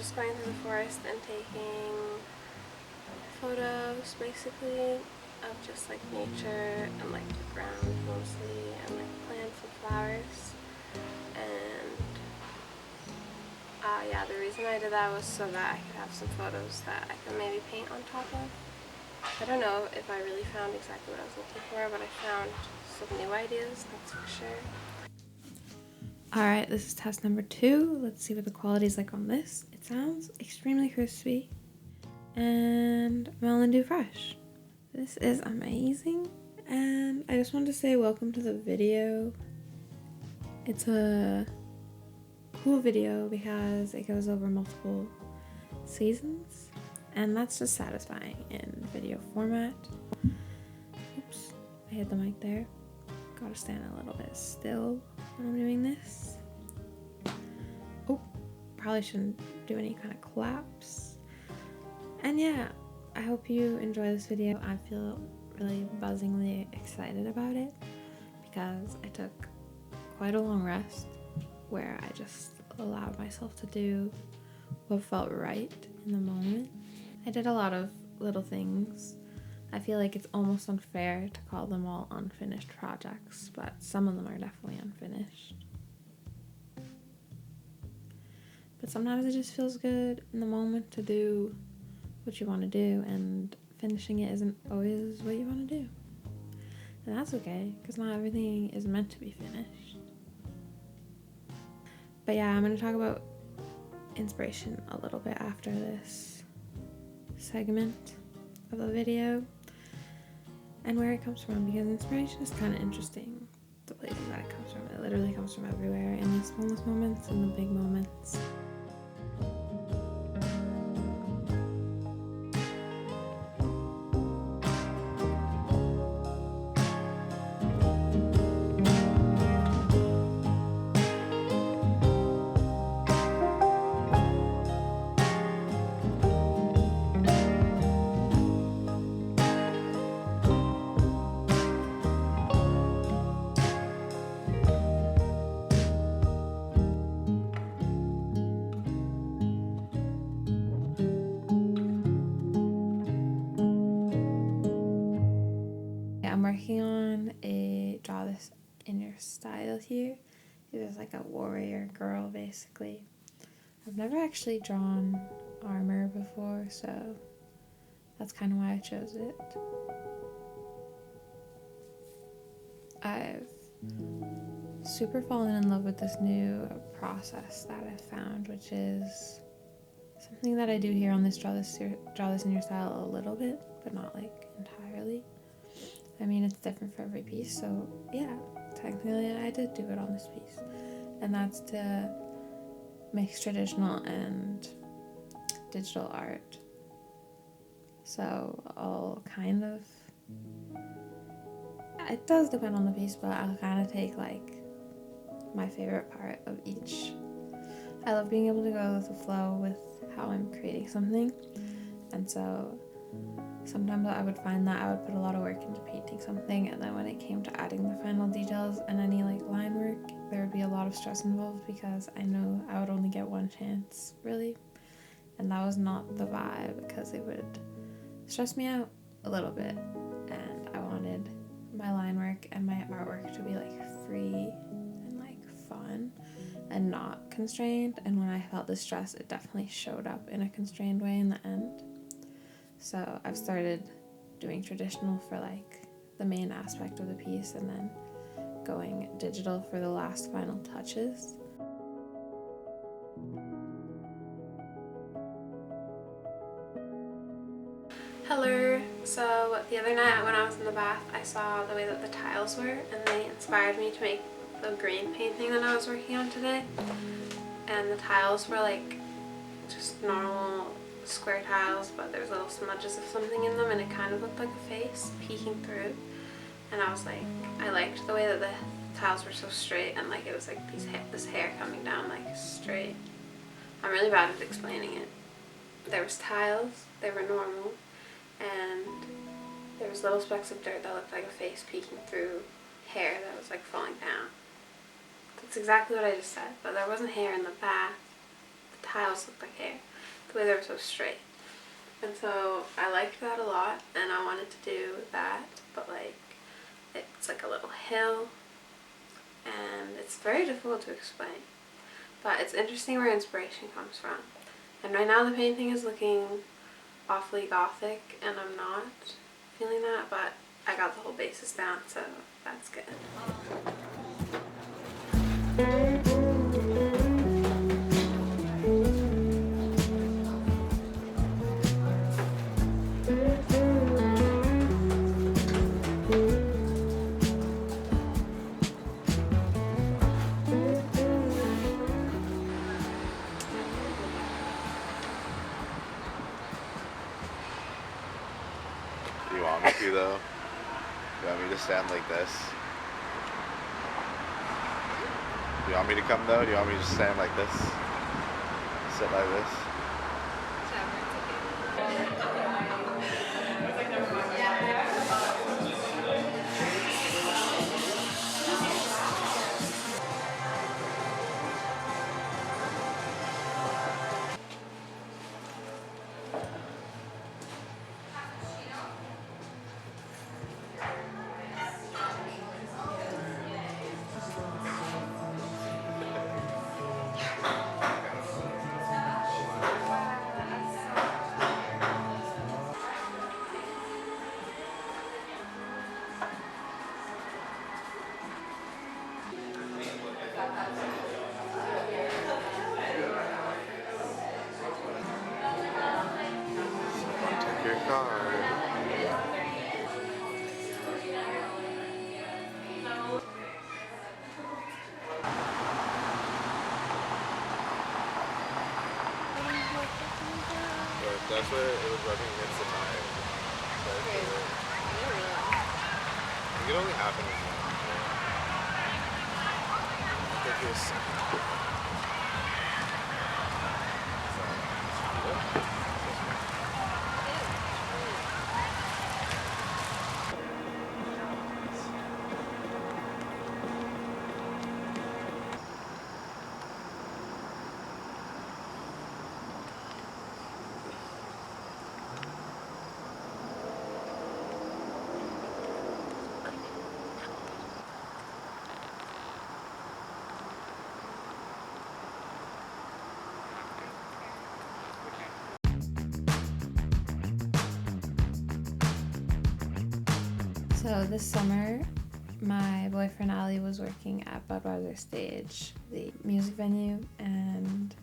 just going through the forest and taking photos basically of just like nature and like the ground mostly and like plants and flowers. And yeah, the reason I did that was so that I could have some photos that I could maybe paint on top of. I don't know if I really found exactly what I was looking for, but I found some new ideas, that's for sure. Alright, this is test number 2. Let's see what the quality is like on this. It sounds extremely crispy and Mountain Dew fresh. This is amazing, and I just wanted to say welcome to the video. It's a cool video because it goes over multiple seasons, and that's just satisfying in video format. Oops, I hit the mic there. Gotta stand a little bit still when I'm doing this. Oh, probably shouldn't do any kind of claps. And yeah, I hope you enjoy this video. I feel really buzzingly excited about it because I took quite a long rest where I just allowed myself to do what felt right in the moment. I did a lot of little things. I feel like it's almost unfair to call them all unfinished projects, but some of them are definitely unfinished. But sometimes it just feels good in the moment to do what you want to do, and finishing it isn't always what you want to do. And that's okay, because not everything is meant to be finished. But yeah, I'm going to talk about inspiration a little bit after this segment of the video and where it comes from, because inspiration is kind of interesting, the places that it comes from. It literally comes from everywhere, in the smallest moments and the big moments. I'm working on a draw this in your style here. It is like a warrior girl basically. I've never actually drawn armor before, so that's kind of why I chose it. I've super fallen in love with this new process that I've found, which is something that I do here on this draw this in your style a little bit, but not like entirely. I mean, it's different for every piece, so yeah, technically I did do it on this piece. And that's to mix traditional and digital art. So I'll kind of, it does depend on the piece, but I'll kind of take like my favorite part of each. I love being able to go with the flow with how I'm creating something, and so sometimes I would find that I would put a lot of work into painting something, and then when it came to adding the final details and any like line work, there would be a lot of stress involved because I know I would only get one chance, really. And that was not the vibe, because it would stress me out a little bit, and I wanted my line work and my artwork to be like free and like fun and not constrained. And when I felt the stress, it definitely showed up in a constrained way in the end. So I've started doing traditional for like the main aspect of the piece, and then going digital for the last final touches. Hello! So the other night when I was in the bath, I saw the way that the tiles were, and they inspired me to make the green painting that I was working on today. And the tiles were like just normal square tiles, but there was little smudges of something in them, and it kind of looked like a face peeking through. And I was like, I liked the way that the tiles were so straight, and like it was like this hair coming down like straight. I'm really bad at explaining it. There was tiles, they were normal, and there was little specks of dirt that looked like a face peeking through hair that was like falling down. That's exactly what I just said, but there wasn't hair in the bath. The tiles looked like hair. the way they were so straight. And so I liked that a lot, and I wanted to do that, but like it's like a little hill, and it's very difficult to explain. But it's interesting where inspiration comes from. And right now the painting is looking awfully gothic, and I'm not feeling that, but I got the whole basis down, so that's good. Do you want me to though? Do you want me to stand like this? Do you want me to come though? Do you want me to stand like this? Sit like this? Take your card. That's where it was rubbing against the tire. It could only happen in one. I think it was. So this summer, my boyfriend Ali was working at Budweiser Stage, the music venue, and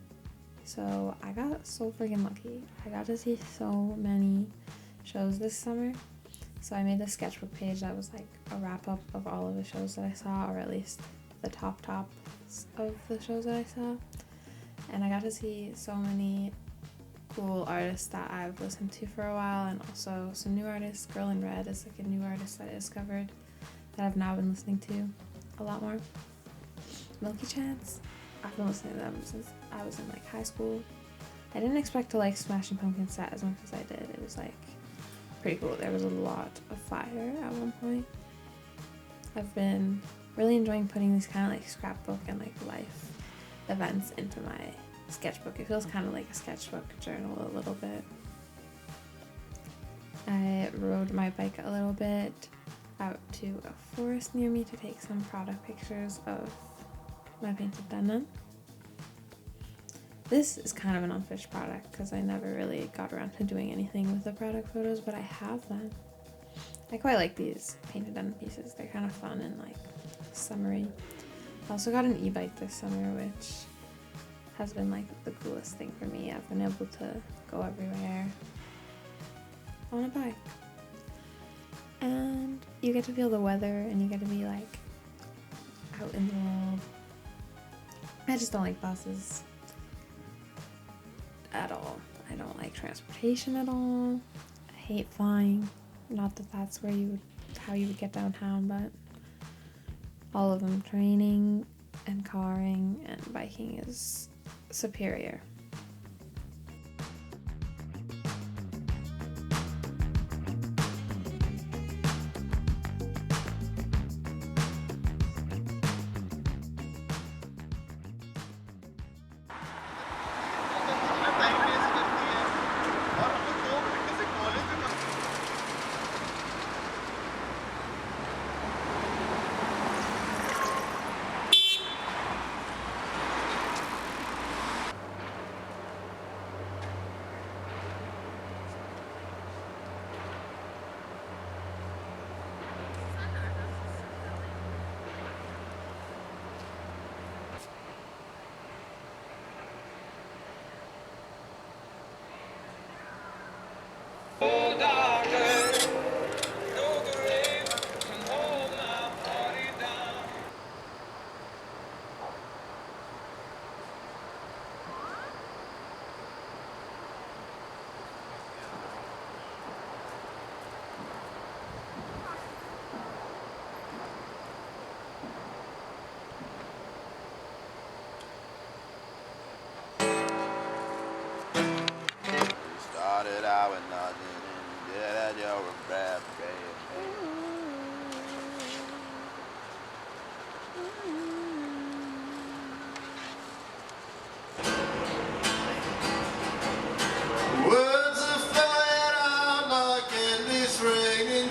so I got so freaking lucky. I got to see so many shows this summer. So I made a sketchbook page that was like a wrap-up of all of the shows that I saw, or at least the tops of the shows that I saw. And I got to see so many cool artists that I've listened to for a while, and also some new artists. Girl in Red is like a new artist that I discovered that I've now been listening to a lot more. Milky Chance, I've been listening to them since I was in like high school. I didn't expect to like Smashing Pumpkins set as much as I did. It was like pretty cool. There was a lot of fire at one point. I've been really enjoying putting these kind of like scrapbook and like life events into my sketchbook. It feels kind of like a sketchbook journal a little bit. I rode my bike a little bit out to a forest near me to take some product pictures of my painted denim. This is kind of an unfinished product because I never really got around to doing anything with the product photos, but I have them. I quite like these painted denim pieces. They're kind of fun and like summery. I also got an e-bike this summer, which has been like the coolest thing for me. I've been able to go everywhere on a bike. And you get to feel the weather, and you get to be like out in the world. I just don't like buses at all. I don't like transportation at all. I hate flying. Not that that's where how you would get downtown, but all of them, training and carring and biking, is superior.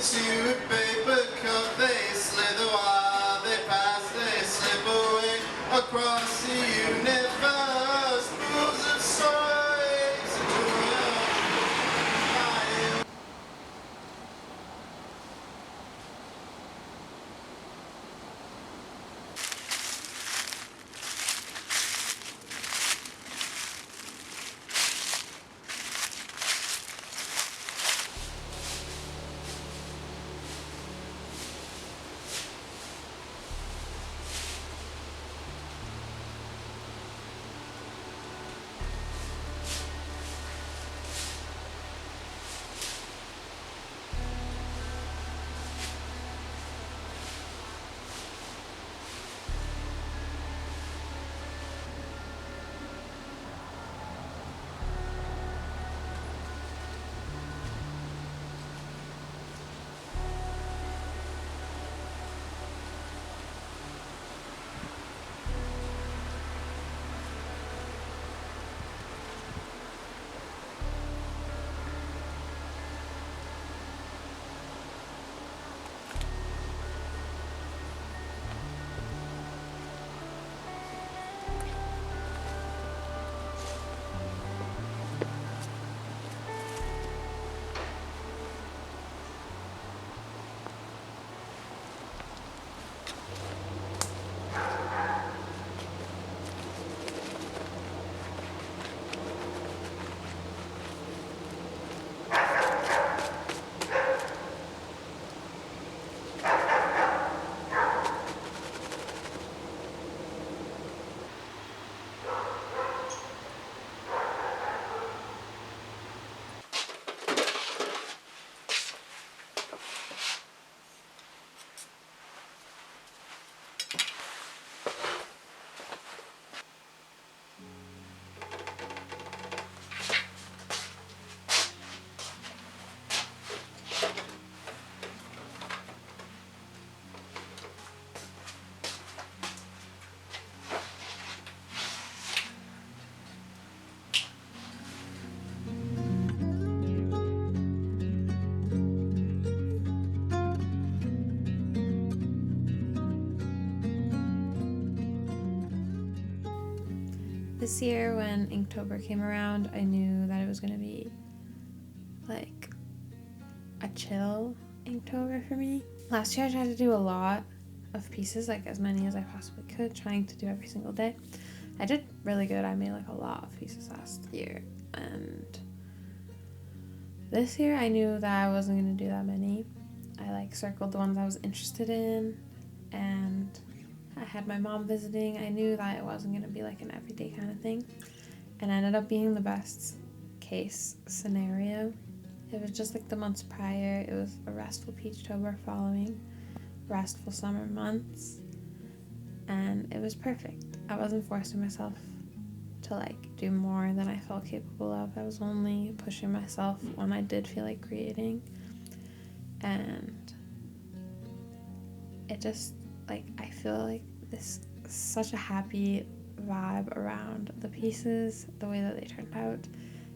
into a paper cup, they slither while they pass, they slip away across the universe. Pools of stories into a world. This year when Inktober came around, I knew that it was going to be like a chill Inktober for me. Last year I tried to do a lot of pieces, like as many as I possibly could, trying to do every single day. I did really good. I made like a lot of pieces last year, and this year I knew that I wasn't going to do that many. I like circled the ones I was interested in, and I had my mom visiting. I knew that it wasn't going to be like an everyday kind of thing, and it ended up being the best case scenario. It was just like the months prior. It was a restful Peachtober following restful summer months, and it was perfect. I wasn't forcing myself to like do more than I felt capable of. I was only pushing myself when I did feel like creating, and it just like, I feel like this such a happy vibe around the pieces, the way that they turned out,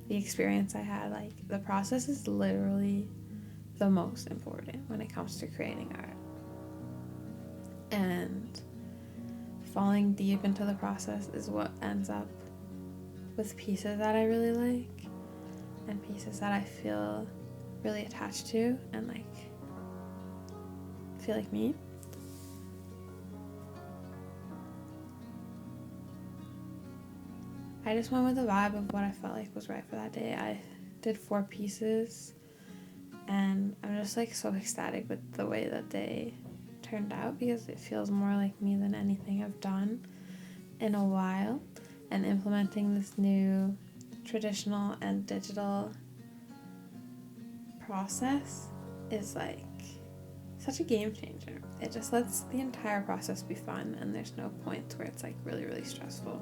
the experience I had. Like, the process is literally the most important when it comes to creating art, and falling deep into the process is what ends up with pieces that I really like and pieces that I feel really attached to and like feel like me. I just went with the vibe of what I felt like was right for that day. I did 4 pieces, and I'm just like so ecstatic with the way that they turned out, because it feels more like me than anything I've done in a while. And implementing this new traditional and digital process is like such a game changer. It just lets the entire process be fun, and there's no points where it's like really, really stressful.